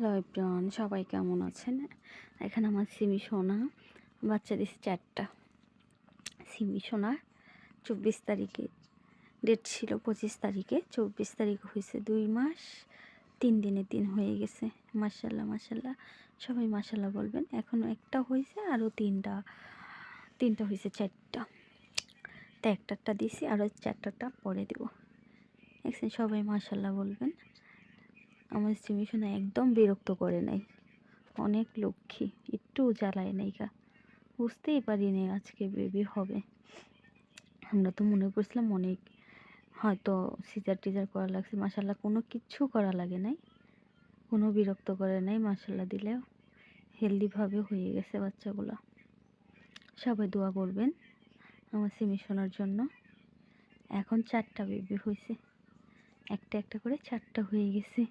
Hello everyone, সবাই কেমন আছেন? এখানে আমার সিমি সোনা বাচ্চা দিচ্ছে 4টা। সিমি সোনার 24 তারিখে ডেট ছিল, 25 তারিখে, 24 তারিখ হয়েছে 2 মাস 3 দিনে 3 হয়ে গেছে। মাশাল্লাহ মাশাল্লাহ, সবাই মাশাল্লাহ বলবেন। এখনও একটা হয়েছে, আরও তিনটা হয়েছে 4টা। তো একটা দিছি, আরও 4টা পরে দেবো। দেখছেন, সবাই মাশাল্লাহ বলবেন। আমার সিমি সোনা একদম বিরক্ত করে নাই, অনেক লক্ষ্মী, একটু জ্বালায় নাই গা। বুঝতেই পারিনি আজকে বেবি হবে। আমরা তো মনে করছিলাম অনেক হয়তো সিজার টিজার করা লাগছে। মাশাল্লাহ কোনো কিচ্ছু করা লাগে নাই, কোনো বিরক্ত করে নাই। মাশাল্লাহ দিলেও হেলদিভাবে হয়ে গেছে বাচ্চাগুলো। সবাই দোয়া করবেন আমার সিমি সোনার জন্য। এখন 4টা বেবি হয়েছে, একটা করে 4টা হয়ে গেছে।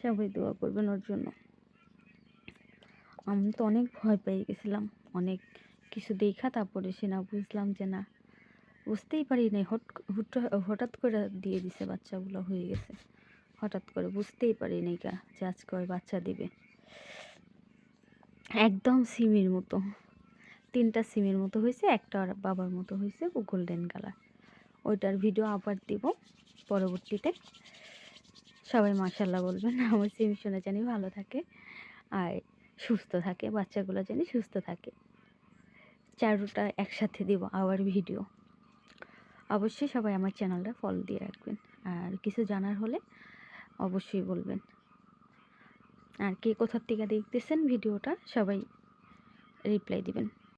সবাই দোয়া করবেন ওর জন্য। আমি তো অনেক ভয় পেয়ে গেছিলাম, অনেক কিছু দেখা তারপরে সে না বুঝলাম যে না, বুঝতেই পারি নাই, হঠাৎ করে দিয়ে দিছে, বাচ্চাগুলো হয়ে গেছে হঠাৎ করে, বুঝতেই পারি নাই কা যে আজকে ওই বাচ্চা দিবে। একদম সিমির মতো, 3টা সিমির মতো হয়েছে, একটা আর বাবার মতো হয়েছে, গোল্ডেন কালার। ওইটার ভিডিও আবার দিব পরবর্তীতে। সবাই মাশাল্লাহ বলবেন। আমার সিমি সোনা জানি ভালো থাকে আর সুস্থ থাকে, বাচ্চাগুলো জানি সুস্থ থাকে। 4টা একসাথে দিব আবার ভিডিও। অবশ্যই সবাই আমার চ্যানেলটা ফলো দিয়ে রাখবেন, আর কিছু জানার হলে অবশ্যই বলবেন। আর কে কোথার থেকে দেখতেছেন ভিডিওটা সবাই রিপ্লাই দিবেন।